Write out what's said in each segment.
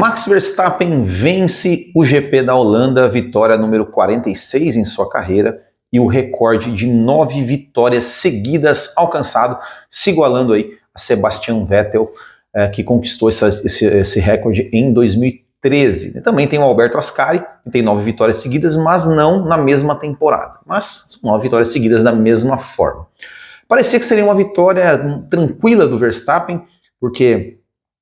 Max Verstappen vence o GP da Holanda, vitória número 46 em sua carreira e o recorde de 9 vitórias seguidas alcançado, se igualando aí a Sebastian Vettel, que conquistou esse recorde em 2013. Também tem o Alberto Ascari, que tem 9 vitórias seguidas, mas não na mesma temporada, mas são 9 vitórias seguidas da mesma forma. Parecia que seria uma vitória tranquila do Verstappen, porque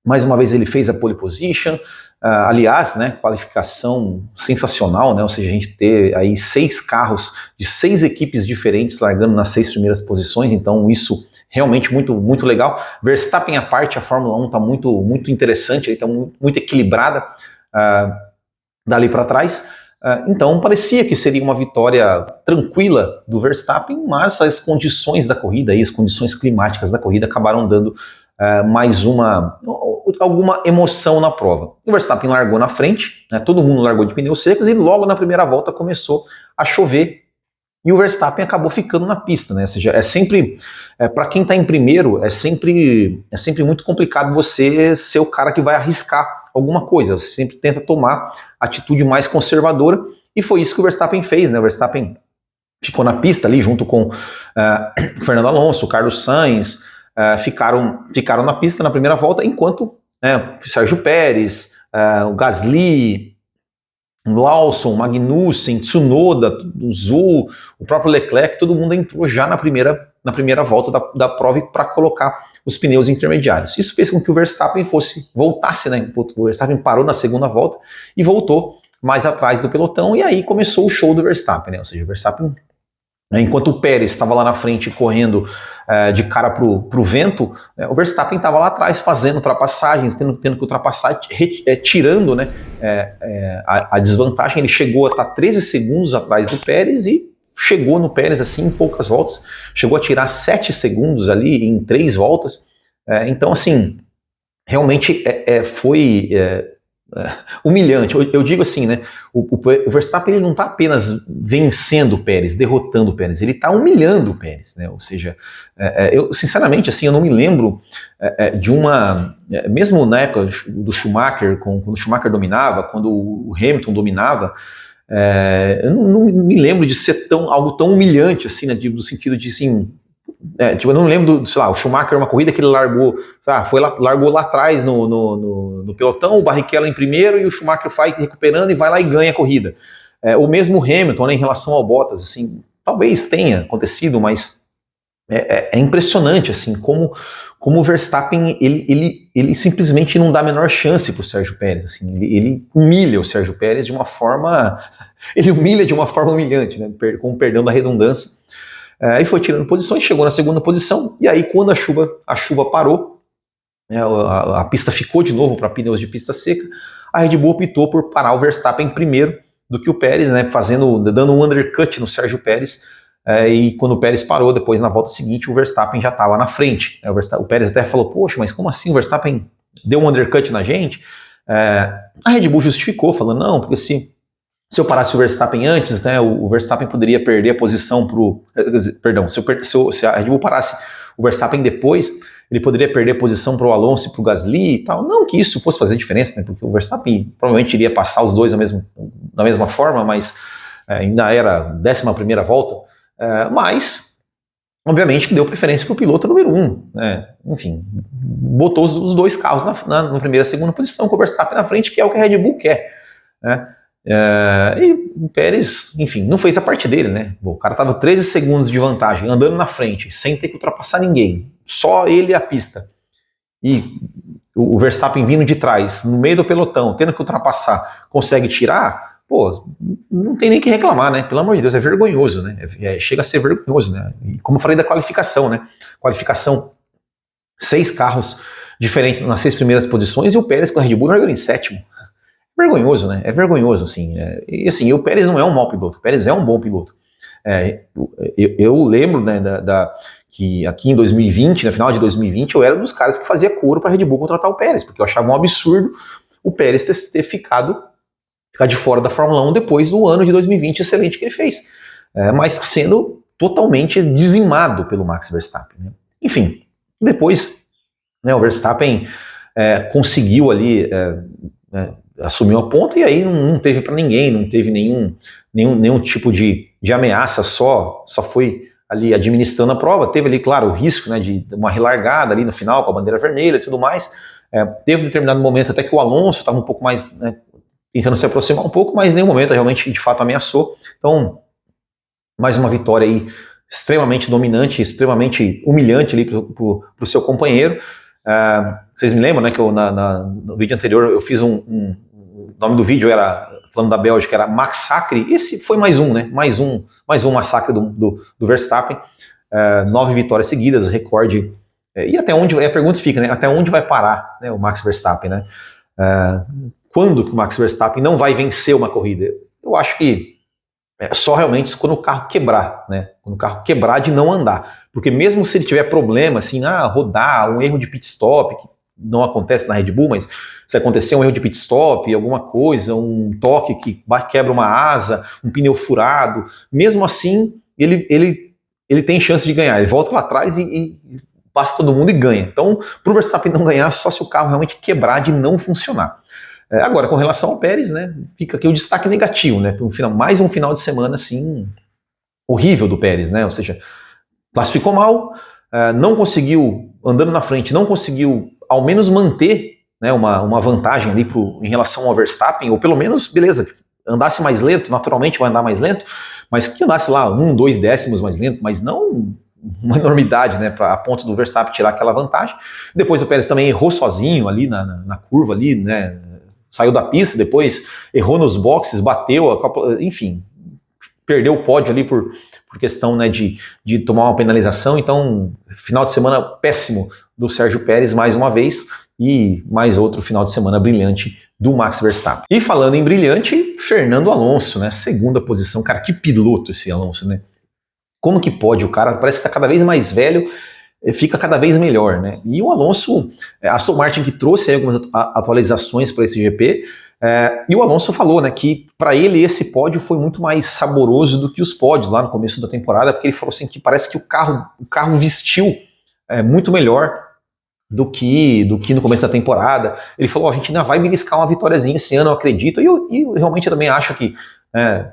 mais uma vez ele fez a pole position, aliás, né, qualificação sensacional, né, ou seja, a gente ter aí 6 carros de 6 equipes diferentes largando nas 6 primeiras posições, então isso realmente muito legal. Verstappen à parte, a Fórmula 1 está muito interessante, está muito equilibrada dali para trás, então parecia que seria uma vitória tranquila do Verstappen, mas as condições da corrida, as condições climáticas da corrida acabaram dando mais alguma emoção na prova. O Verstappen largou na frente, né, todo mundo largou de pneus secos e logo na primeira volta começou a chover e o Verstappen acabou ficando na pista, né? Ou seja, é sempre, para quem está em primeiro, é sempre muito complicado você ser o cara que vai arriscar alguma coisa, você sempre tenta tomar atitude mais conservadora e foi isso que o Verstappen fez, né? O Verstappen ficou na pista ali junto com o Fernando Alonso, o Carlos Sainz, ficaram na pista na primeira volta, enquanto o Sérgio Pérez, o Gasly, o Lawson, Magnussen, Tsunoda, o Zhou, o próprio Leclerc, todo mundo entrou já na primeira volta da prova para colocar os pneus intermediários. Isso fez com que o Verstappen voltasse, né? O Verstappen parou na segunda volta e voltou mais atrás do pelotão, e aí começou o show do Verstappen, né? Ou seja, o Verstappen, enquanto o Pérez estava lá na frente correndo de cara pro vento, o Verstappen estava lá atrás fazendo ultrapassagens, tendo que ultrapassar, tirando, né, a desvantagem. Ele chegou a estar 13 segundos atrás do Pérez e chegou no Pérez assim em poucas voltas, chegou a tirar 7 segundos ali em 3 voltas. Então, assim, realmente foi humilhante. Eu digo assim, né? O Verstappen ele não está apenas vencendo o Pérez, derrotando o Pérez, ele está humilhando o Pérez, né? Ou seja, eu sinceramente assim, eu não me lembro de uma, mesmo na época do Schumacher, quando o Schumacher dominava, quando o Hamilton dominava, eu não me lembro de ser algo tão humilhante assim, né? No sentido de assim, eu não lembro, sei lá, o Schumacher, uma corrida que ele largou lá atrás no pelotão, o Barrichello em primeiro e o Schumacher vai recuperando e vai lá e ganha a corrida. O mesmo Hamilton, né, em relação ao Bottas, assim, talvez tenha acontecido, mas é impressionante, assim, como o Verstappen, ele simplesmente não dá a menor chance para o Sérgio Pérez, assim, ele humilha o Sérgio Pérez de uma forma, humilhante, né, com perdão da redundância. E foi tirando posições, chegou na segunda posição, e aí quando a chuva parou, a pista ficou de novo para pneus de pista seca, a Red Bull optou por parar o Verstappen primeiro do que o Pérez, né, dando um undercut no Sérgio Pérez, e quando o Pérez parou, depois na volta seguinte, o Verstappen já estava na frente. O Pérez até falou, poxa, mas como assim o Verstappen deu um undercut na gente? A Red Bull justificou, falando, não, porque se eu parasse o Verstappen antes, né, o Verstappen poderia perder a posição se a Red Bull parasse o Verstappen depois, ele poderia perder a posição para o Alonso e para o Gasly e tal. Não que isso fosse fazer diferença, né, porque o Verstappen provavelmente iria passar os dois da mesma forma, mas ainda era 11ª volta, mas obviamente que deu preferência para o piloto número 1, né, enfim, botou os dois carros na primeira e segunda posição com o Verstappen na frente, que é o que a Red Bull quer, né. E o Pérez, enfim, não fez a parte dele, né? O cara tava 13 segundos de vantagem, andando na frente, sem ter que ultrapassar ninguém, só ele e a pista. E o Verstappen vindo de trás, no meio do pelotão, tendo que ultrapassar, consegue tirar, pô, não tem nem que reclamar, né? Pelo amor de Deus, é vergonhoso, né? Chega a ser vergonhoso, né? E como eu falei da qualificação, né? Qualificação, 6 carros diferentes nas 6 primeiras posições e o Pérez com a Red Bull largando em 7º. Vergonhoso, né? É vergonhoso, assim. E assim, o Pérez não é um mau piloto, o Pérez é um bom piloto. Eu lembro, né, que aqui em 2020, no final de 2020, eu era um dos caras que fazia coro para a Red Bull contratar o Pérez, porque eu achava um absurdo o Pérez ter ficar de fora da Fórmula 1 depois do ano de 2020 excelente que ele fez. Mas sendo totalmente dizimado pelo Max Verstappen, né? Enfim, depois, né, o Verstappen conseguiu ali né, assumiu a ponta e aí não teve para ninguém, não teve nenhum tipo de ameaça, só foi ali administrando a prova. Teve ali, claro, o risco, né, de uma relargada ali no final com a bandeira vermelha e tudo mais. Teve um determinado momento até que o Alonso estava um pouco mais, né, tentando se aproximar um pouco, mas em nenhum momento realmente de fato ameaçou. Então, mais uma vitória aí extremamente dominante, extremamente humilhante ali para o seu companheiro. Vocês me lembram, né, que no vídeo anterior eu fiz o nome do vídeo era, falando da Bélgica, era Massacre. Esse foi mais um, né, mais um massacre do Verstappen. 9 vitórias seguidas, recorde. E até onde, a pergunta fica, né, até onde vai parar, né, o Max Verstappen, né? Quando que o Max Verstappen não vai vencer uma corrida? Eu acho que só realmente quando o carro quebrar, né? Quando o carro quebrar de não andar. Porque mesmo se ele tiver problema, assim, rodar, um erro de pit stop, que não acontece na Red Bull, mas se acontecer um erro de pit stop, alguma coisa, um toque que quebra uma asa, um pneu furado, mesmo assim, ele tem chance de ganhar. Ele volta lá atrás e passa todo mundo e ganha. Então, para o Verstappen não ganhar, só se o carro realmente quebrar de não funcionar. Agora, com relação ao Pérez, né, fica aqui o destaque negativo, né, mais um final de semana assim horrível do Pérez, né, ou seja, classificou mal, não conseguiu, andando na frente, não conseguiu ao menos manter, né, uma vantagem ali em relação ao Verstappen, ou pelo menos, beleza, andasse mais lento, naturalmente vai andar mais lento, mas que andasse lá 2 décimos mais lento, mas não uma enormidade, né, a ponto do Verstappen tirar aquela vantagem. Depois o Pérez também errou sozinho ali na curva ali, né, saiu da pista, depois errou nos boxes, bateu, enfim, perdeu o pódio ali por questão, né, de tomar uma penalização. Então, final de semana péssimo do Sérgio Pérez mais uma vez, e mais outro final de semana brilhante do Max Verstappen. E falando em brilhante, Fernando Alonso, né, segunda posição. Cara, que piloto esse Alonso, né? Como que pode? O cara parece que está cada vez mais velho, fica cada vez melhor, né? E o Alonso, Aston Martin que trouxe aí algumas atualizações para esse GP, e o Alonso falou, né, que para ele esse pódio foi muito mais saboroso do que os pódios lá no começo da temporada, porque ele falou assim que parece que o carro vestiu muito melhor do que no começo da temporada. Ele falou, a gente ainda vai beliscar uma vitóriazinha esse ano, eu acredito, e eu realmente também acho que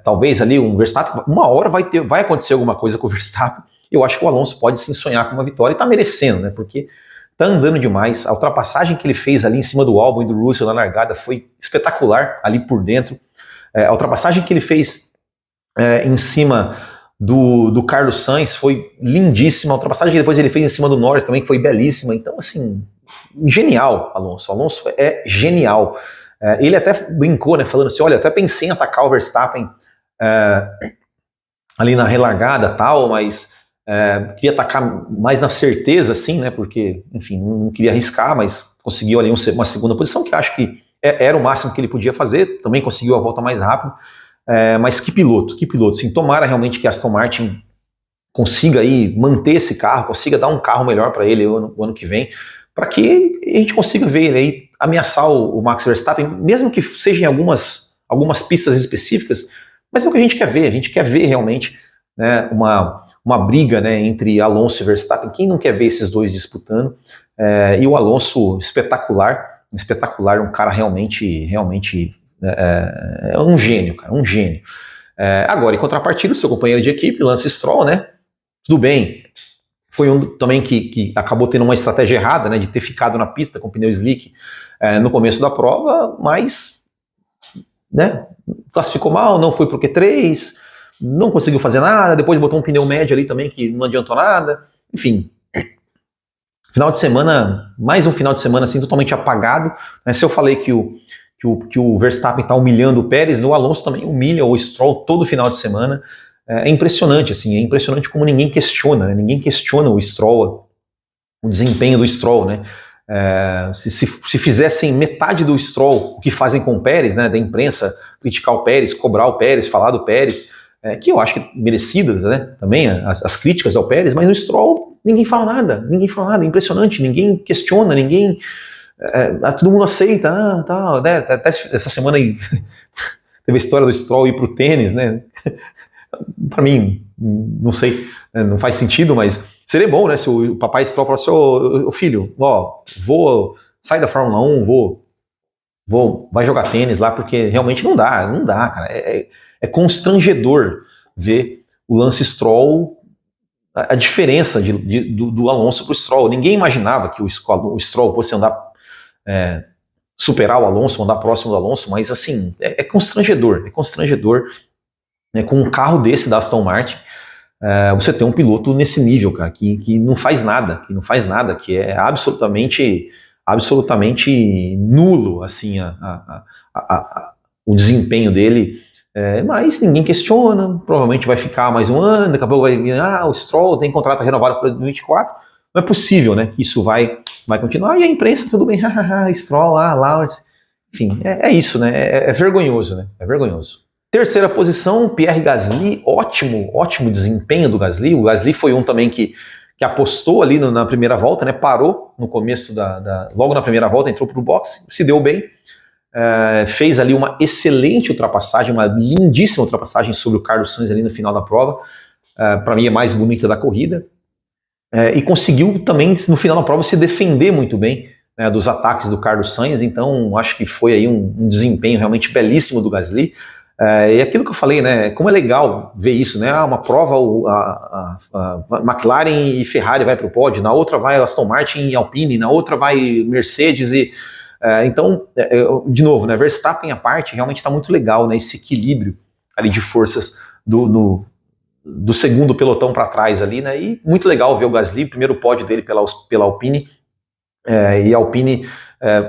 talvez ali um Verstappen, uma hora vai acontecer alguma coisa com o Verstappen. Eu acho que o Alonso pode sim sonhar com uma vitória e tá merecendo, né? Porque tá andando demais. A ultrapassagem que ele fez ali em cima do Albon e do Russell na largada foi espetacular ali por dentro. A ultrapassagem que ele fez em cima do Carlos Sainz foi lindíssima. A ultrapassagem que depois ele fez em cima do Norris também, que foi belíssima. Então, assim, genial, Alonso. Alonso é genial. Ele até brincou, né? Falando assim, olha, eu até pensei em atacar o Verstappen ali na relargada tal, mas queria atacar mais na certeza, assim, né? Porque, enfim, não queria arriscar, mas conseguiu ali uma segunda posição, que acho que era o máximo que ele podia fazer. Também conseguiu a volta mais rápido. Mas que piloto. Sim, tomara realmente que a Aston Martin consiga aí manter esse carro, consiga dar um carro melhor para ele o ano que vem, para que a gente consiga ver ele aí ameaçar o Max Verstappen, mesmo que seja em algumas pistas específicas, mas é o que a gente quer ver. A gente quer ver realmente, né, uma briga, né, entre Alonso e Verstappen. Quem não quer ver esses dois disputando? E o Alonso espetacular, um cara realmente é um gênio, cara, um gênio. Agora, em contrapartida, o seu companheiro de equipe, Lance Stroll, né, tudo bem, foi um também que acabou tendo uma estratégia errada, né, de ter ficado na pista com pneu slick no começo da prova, mas, né, classificou mal, não foi pro Q3, não conseguiu fazer nada, depois botou um pneu médio ali também que não adiantou nada, enfim. Final de semana, mais um final de semana assim totalmente apagado, né? Se eu falei que o Verstappen está humilhando o Pérez, o Alonso também humilha o Stroll todo final de semana. É impressionante, assim, é impressionante como ninguém questiona, né? Ninguém questiona o Stroll, o desempenho do Stroll, né? Se fizessem metade do Stroll o que fazem com o Pérez, né, da imprensa criticar o Pérez, cobrar o Pérez, falar do Pérez, que eu acho que merecidas, né, também as críticas ao Pérez, mas no Stroll ninguém fala nada, é impressionante, ninguém questiona, todo mundo aceita, tá, né, até essa semana aí teve a história do Stroll ir pro tênis, né, para mim, não sei, não faz sentido, mas seria bom, né, se o papai Stroll falasse, ô filho, sai da Fórmula 1, vou vai jogar tênis lá, porque realmente não dá, cara. É constrangedor ver o Lance Stroll, a diferença do Alonso para o Stroll. Ninguém imaginava que o Stroll fosse andar, superar o Alonso, andar próximo do Alonso, mas assim, é constrangedor, com um carro desse da Aston Martin, você tem um piloto nesse nível, cara, que não faz nada, que é absolutamente nulo, assim, o desempenho dele, mas ninguém questiona, provavelmente vai ficar mais um ano, daqui a pouco vai vir, o Stroll tem contrato renovado para 2024, não é possível, né, que isso vai continuar, e a imprensa, tudo bem, Stroll, Lawrence, enfim, é isso, né, é vergonhoso, né, é vergonhoso. Terceira posição, Pierre Gasly, ótimo desempenho do Gasly. O Gasly foi um também que apostou ali na primeira volta, né? Parou no começo logo na primeira volta, entrou para o boxe, se deu bem, fez ali uma excelente ultrapassagem, uma lindíssima ultrapassagem sobre o Carlos Sainz ali no final da prova, para mim é mais bonita da corrida, e conseguiu também no final da prova se defender muito bem, né, dos ataques do Carlos Sainz. Então acho que foi aí um desempenho realmente belíssimo do Gasly. E aquilo que eu falei, né, como é legal ver isso, né, uma prova a McLaren e Ferrari vai para o pódio, na outra vai Aston Martin e Alpine, na outra vai Mercedes, então, de novo, né, Verstappen à parte, realmente está muito legal, né, esse equilíbrio ali de forças do segundo pelotão para trás ali, né, e muito legal ver o Gasly, primeiro pódio dele pela Alpine, e a Alpine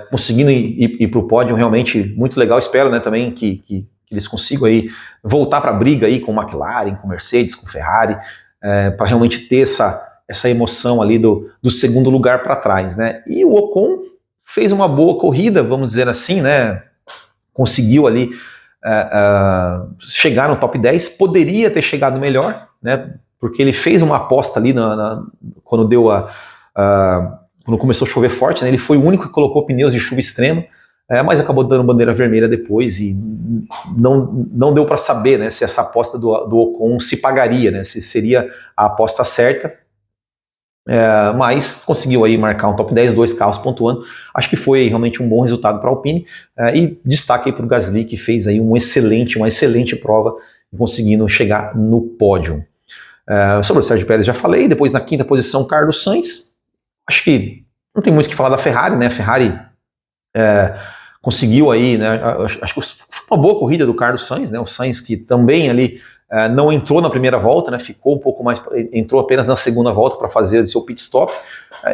conseguindo ir para o pódio, realmente muito legal. Espero, né, também que eles consigam aí voltar para a briga aí com McLaren, com Mercedes, com Ferrari, para realmente ter essa emoção ali do segundo lugar para trás, né? E o Ocon fez uma boa corrida, vamos dizer assim, né? Conseguiu ali chegar no top 10, poderia ter chegado melhor, né? Porque ele fez uma aposta ali quando começou a chover forte, né? Ele foi o único que colocou pneus de chuva extrema, mas acabou dando bandeira vermelha depois e não deu para saber, né, se essa aposta do Ocon se pagaria, né, se seria a aposta certa, mas conseguiu aí marcar um top 10, 2 carros pontuando. Acho que foi realmente um bom resultado para a Alpine, e destaque aí para o Gasly, que fez aí uma excelente prova, conseguindo chegar no pódio. Sobre o Sérgio Pérez já falei. Depois na quinta posição, Carlos Sainz. Acho que não tem muito o que falar da Ferrari, né, a Ferrari conseguiu aí, né, acho que foi uma boa corrida do Carlos Sainz, né, o Sainz que também ali não entrou na primeira volta, né, ficou um pouco mais, entrou apenas na segunda volta para fazer seu pit stop,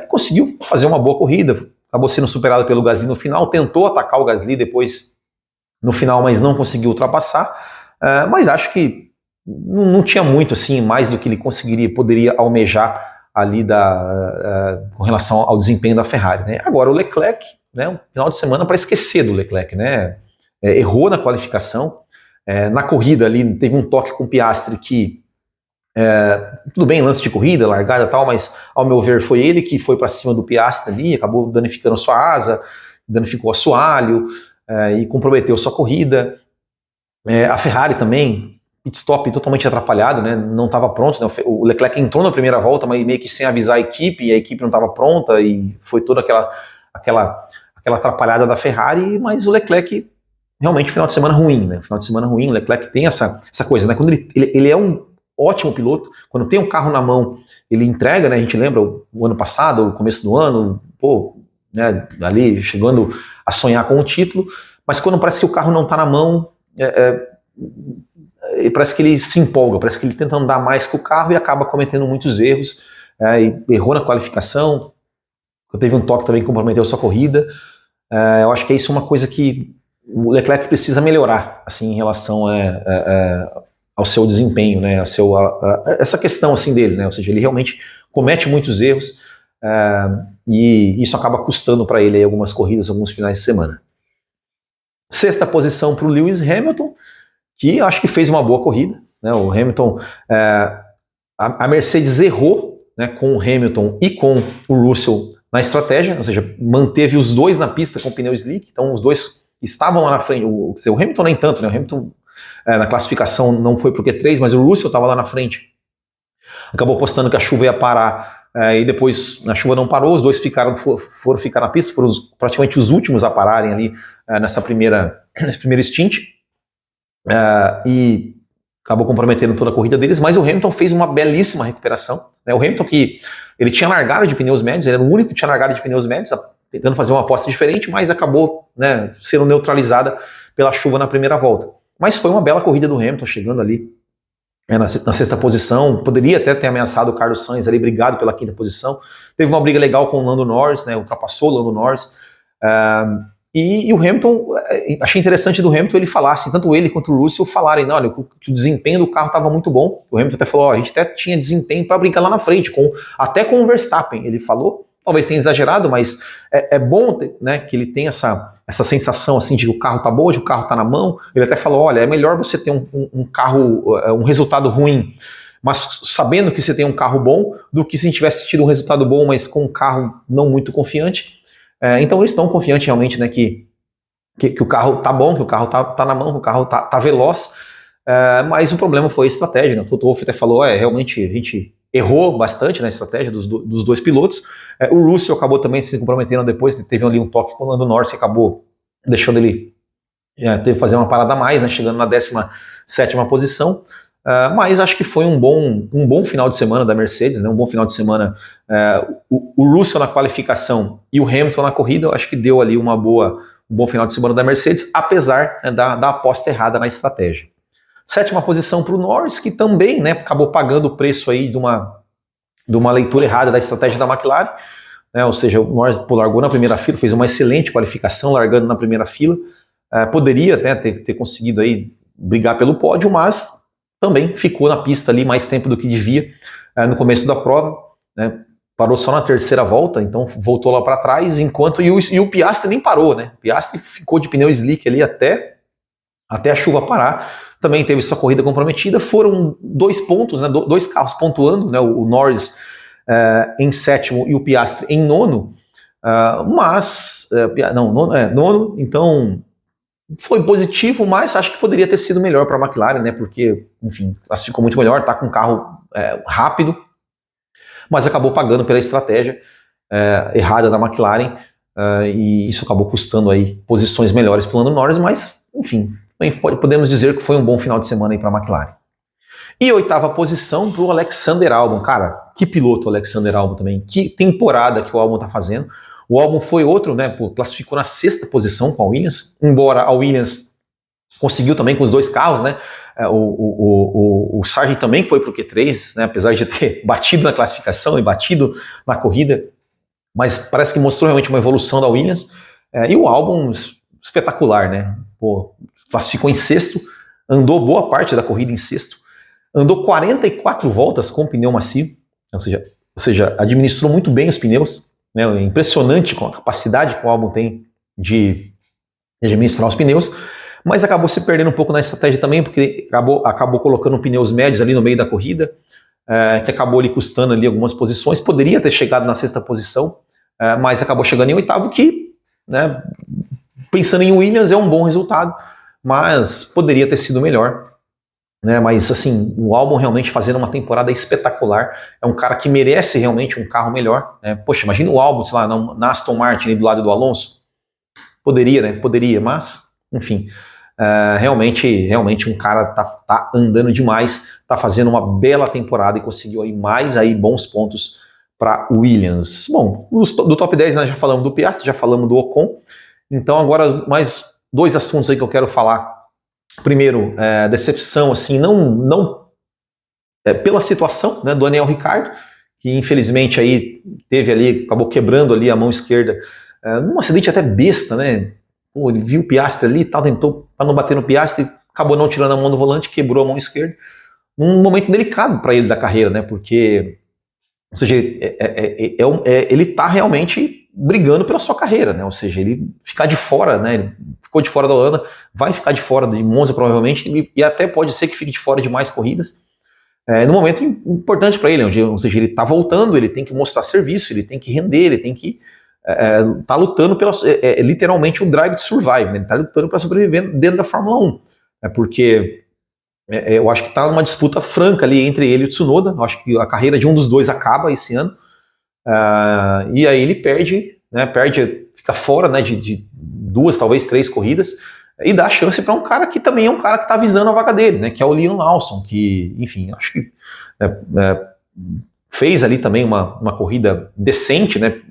conseguiu fazer uma boa corrida, acabou sendo superado pelo Gasly no final, tentou atacar o Gasly depois no final, mas não conseguiu ultrapassar, mas acho que não tinha muito assim, mais do que ele poderia almejar ali com relação ao desempenho da Ferrari, né. Agora o Leclerc, né, um final de semana para esquecer do Leclerc, né? Errou na qualificação, na corrida ali teve um toque com o Piastri que, tudo bem, lance de corrida, largada e tal, mas ao meu ver foi ele que foi para cima do Piastri ali, acabou danificando a sua asa, danificou o assoalho, e comprometeu sua corrida. A Ferrari também, pit stop totalmente atrapalhado, né, não estava pronto, né, o Leclerc entrou na primeira volta, mas meio que sem avisar a equipe, e a equipe não estava pronta, e foi toda aquela atrapalhada da Ferrari, mas o Leclerc realmente final de semana ruim, né? Final de semana ruim, o Leclerc tem essa coisa, né? Quando ele é um ótimo piloto, quando tem um carro na mão, ele entrega, né? A gente lembra o ano passado, o começo do ano, né? Ali chegando a sonhar com o título, mas quando parece que o carro não está na mão, parece que ele se empolga, parece que ele tenta andar mais que o carro e acaba cometendo muitos erros, e errou na qualificação, teve um toque também que comprometeu sua corrida. Eu acho que é isso uma coisa que o Leclerc precisa melhorar, assim, em relação ao seu desempenho, né, essa questão assim dele, né, ou seja, ele realmente comete muitos erros, e isso acaba custando para ele aí algumas corridas, alguns finais de semana. Sexta posição para o Lewis Hamilton, que acho que fez uma boa corrida, né, o Hamilton, a Mercedes errou, né, com o Hamilton e com o Russell na estratégia, ou seja, manteve os dois na pista com pneu slick, então os dois estavam lá na frente, o Hamilton nem tanto, né, o Hamilton na classificação não foi pro Q3, mas o Russell estava lá na frente, acabou apostando que a chuva ia parar e depois a chuva não parou, os dois foram ficar na pista, foram praticamente os últimos a pararem ali nesse primeiro stint, e acabou comprometendo toda a corrida deles, mas o Hamilton fez uma belíssima recuperação, né? O Hamilton, que ele tinha largado de pneus médios, ele era o único que tinha largado de pneus médios, tentando fazer uma aposta diferente, mas acabou, né, sendo neutralizada pela chuva na primeira volta. Mas foi uma bela corrida do Hamilton, chegando ali na sexta posição, poderia até ter ameaçado o Carlos Sainz ali, brigado pela quinta posição. Teve uma briga legal com o Lando Norris, né, ultrapassou o Lando Norris. E o Hamilton, achei interessante do Hamilton ele falar, assim, tanto ele quanto o Russell falarem, não, olha, que o desempenho do carro estava muito bom. O Hamilton até falou, a gente até tinha desempenho para brincar lá na frente, até com o Verstappen, ele falou. Talvez tenha exagerado, mas é bom, né, que ele tenha essa sensação assim de que o carro tá bom, de que o carro tá na mão. Ele até falou, olha, é melhor você ter um carro, um resultado ruim, mas sabendo que você tem um carro bom, do que se a gente tivesse tido um resultado bom, mas com um carro não muito confiante. Então eles estão confiantes realmente, né, que o carro tá bom, que o carro tá na mão, que o carro tá veloz, mas o problema foi a estratégia, né? O Toto Wolff até falou, realmente a gente errou bastante na estratégia dos dois pilotos. O Russell acabou também se comprometendo depois, teve ali um toque com o Lando Norris, que acabou deixando ele teve que fazer uma parada a mais, né, chegando na 17ª posição. Mas acho que foi um bom final de semana da Mercedes, né, um bom final de semana. O Russell na qualificação e o Hamilton na corrida, eu acho que deu ali um bom final de semana da Mercedes, apesar, né, da aposta errada na estratégia. 7ª posição para o Norris, que também, né, acabou pagando o preço aí de uma leitura errada da estratégia da McLaren, né, ou seja, o Norris largou na primeira fila, fez uma excelente qualificação largando na primeira fila, poderia até ter conseguido aí brigar pelo pódio, mas também ficou na pista ali mais tempo do que devia no começo da prova, né, parou só na terceira volta, então voltou lá para trás, e o Piastri nem parou, né, o Piastri ficou de pneu slick ali até a chuva parar, também teve sua corrida comprometida. Foram 2 pontos, né, 2 carros pontuando, né, o Norris em 7º e o Piastri em 9º, nono, então foi positivo, mas acho que poderia ter sido melhor para a McLaren, né, porque, enfim, classificou muito melhor, está com um carro rápido, mas acabou pagando pela estratégia errada da McLaren, e isso acabou custando aí posições melhores para o Lando Norris, mas, enfim, podemos dizer que foi um bom final de semana aí para a McLaren. E 8ª posição para o Alexander Albon. Cara, que piloto o Alexander Albon também. Que temporada que o Albon está fazendo. O Albon foi outro, né? Classificou na 6ª posição com a Williams. Embora a Williams conseguiu também com os 2 carros, né? O Sargent também foi para o Q3, né? Apesar de ter batido na classificação e batido na corrida. Mas parece que mostrou realmente uma evolução da Williams. E o Albon, espetacular, né? Classificou em 6º, andou boa parte da corrida em 6º, andou 44 voltas com pneu macio, ou seja, administrou muito bem os pneus, né, impressionante com a capacidade que o Albon tem de administrar os pneus, mas acabou se perdendo um pouco na estratégia também, porque acabou colocando pneus médios ali no meio da corrida, que acabou lhe custando ali algumas posições. Poderia ter chegado na 6ª posição, mas acabou chegando em 8º, que, né, pensando em Williams, é um bom resultado, mas poderia ter sido melhor, né? Mas assim, o Albon realmente fazendo uma temporada espetacular, é um cara que merece realmente um carro melhor, né? Poxa, imagina o Albon, sei lá, na Aston Martin do lado do Alonso, poderia, né? Poderia, mas, enfim, realmente um cara tá andando demais, tá fazendo uma bela temporada e conseguiu aí bons pontos para Williams. Bom, do top 10 nós já falamos do Piastri, já falamos do Ocon, então agora mais 2 assuntos aí que eu quero falar. Primeiro, decepção, assim, não pela situação, né, do Daniel Ricciardo, que infelizmente aí acabou quebrando ali a mão esquerda, num acidente até besta, né? Ele viu o Piastri ali e tal, tentou para não bater no Piastri, acabou não tirando a mão do volante, quebrou a mão esquerda, num momento delicado para ele da carreira, né? Porque, ou seja, ele tá realmente brigando pela sua carreira, né? Ou seja, ele ficar de fora, né? Ele ficou de fora da Holanda, vai ficar de fora de Monza provavelmente, e até pode ser que fique de fora de mais corridas. No momento importante para ele, ou seja, ele está voltando, ele tem que mostrar serviço, ele tem que render, ele tem que tá lutando literalmente o drive to survive, né? Ele está lutando para sobreviver dentro da Fórmula 1, porque eu acho que está numa disputa franca ali entre ele e o Tsunoda. Eu acho que a carreira de um dos dois acaba esse ano. e aí ele perde, né, fica fora, né, de 2, talvez 3 corridas, e dá chance para um cara que também é um cara que está visando a vaga dele, né, que é o Liam Lawson, que, enfim, acho que fez ali também uma corrida decente, né,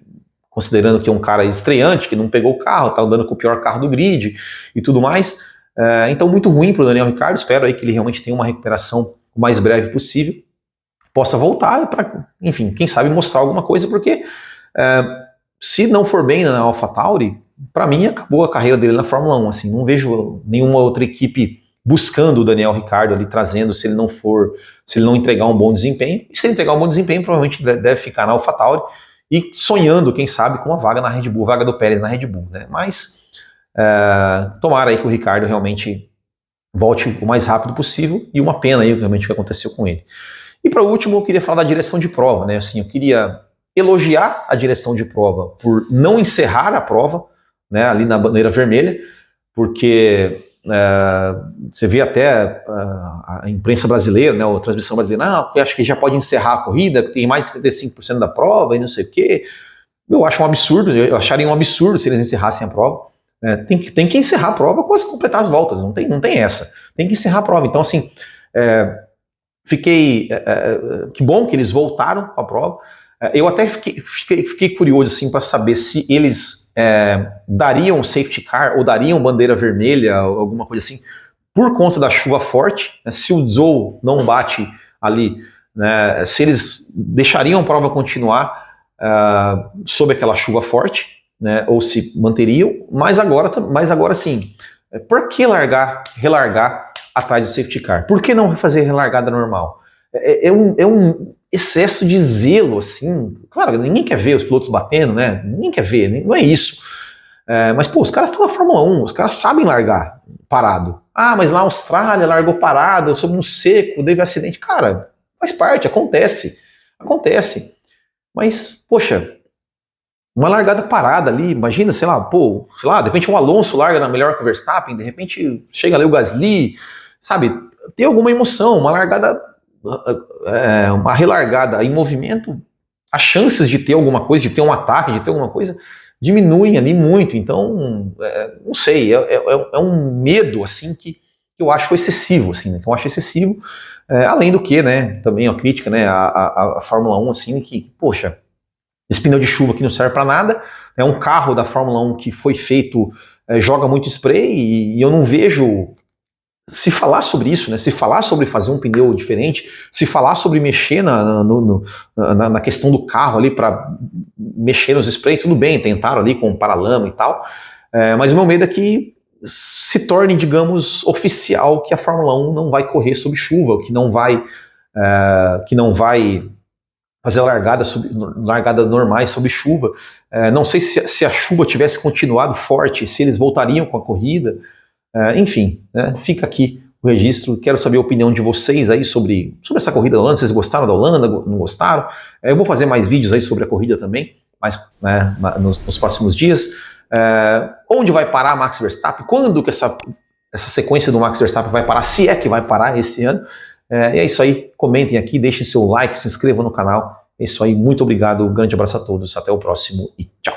considerando que é um cara estreante, que não pegou o carro, está andando com o pior carro do grid e tudo mais. Então, muito ruim para o Daniel Ricciardo. Espero aí que ele realmente tenha uma recuperação o mais breve possível, possa voltar para, enfim, quem sabe mostrar alguma coisa, porque se não for bem na AlphaTauri, para mim acabou a carreira dele na Fórmula 1. Assim, não vejo nenhuma outra equipe buscando o Daniel Ricciardo ali, trazendo, se ele não entregar um bom desempenho. E se ele entregar um bom desempenho, provavelmente deve ficar na AlphaTauri e sonhando, quem sabe, com uma vaga na Red Bull, vaga do Pérez na Red Bull, né? Mas tomara aí que o Ricciardo realmente volte o mais rápido possível, e uma pena aí realmente o que aconteceu com ele. E para o último, eu queria falar da direção de prova, né? Assim, eu queria elogiar a direção de prova por não encerrar a prova, né, ali na bandeira vermelha, porque você vê até a imprensa brasileira, né, a transmissão brasileira, eu acho que já pode encerrar a corrida, que tem mais de 75% da prova e não sei o quê. Eu acho um absurdo, eu acharia um absurdo se eles encerrassem a prova. Tem que encerrar a prova quase completar as voltas, não tem essa. Tem que encerrar a prova. Então, assim, que bom que eles voltaram à prova. Eu até fiquei curioso assim, para saber se eles dariam safety car ou dariam bandeira vermelha, alguma coisa assim, por conta da chuva forte, né, se o Zhou não bate ali, né, se eles deixariam a prova continuar sob aquela chuva forte, né, ou se manteriam, mas agora sim, por que relargar atrás do safety car? Por que não fazer relargada normal? É um excesso de zelo, assim. Claro, ninguém quer ver os pilotos batendo, né? Ninguém quer ver, não é isso. Mas, pô, os caras estão na Fórmula 1, os caras sabem largar parado. Mas lá na Austrália largou parado, sob um seco, teve acidente. Cara, faz parte, acontece. Mas, poxa, uma largada parada ali, imagina, sei lá, de repente um Alonso larga na melhor que o Verstappen, de repente chega ali o Gasly, sabe? Tem alguma emoção, uma largada, uma relargada em movimento, as chances de ter alguma coisa, de ter um ataque, de ter alguma coisa, diminuem ali muito. Então, não sei, é um medo, assim, que eu acho excessivo, assim, né? Que eu acho excessivo, além do que, né, também a crítica, né, a Fórmula 1, assim, que, poxa, esse pneu de chuva que não serve para nada, é um carro da Fórmula 1 que foi feito, joga muito spray, e eu não vejo se falar sobre isso, né? Se falar sobre fazer um pneu diferente, se falar sobre mexer na questão do carro ali para mexer nos sprays, tudo bem, tentaram ali com paralama e tal, mas o meu medo é que se torne, digamos, oficial que a Fórmula 1 não vai correr sob chuva, que não vai fazer largadas normais sob chuva. Não sei se a chuva tivesse continuado forte, se eles voltariam com a corrida. Enfim, né, fica aqui o registro. Quero saber a opinião de vocês aí sobre essa corrida da Holanda. Vocês gostaram da Holanda? Não gostaram? Eu vou fazer mais vídeos aí sobre a corrida também, mas nos próximos dias. Onde vai parar Max Verstappen? Quando que essa sequência do Max Verstappen vai parar? Se é que vai parar esse ano? E é isso aí. Comentem aqui, deixem seu like, se inscrevam no canal. É isso aí. Muito obrigado. Um grande abraço a todos. Até o próximo e tchau.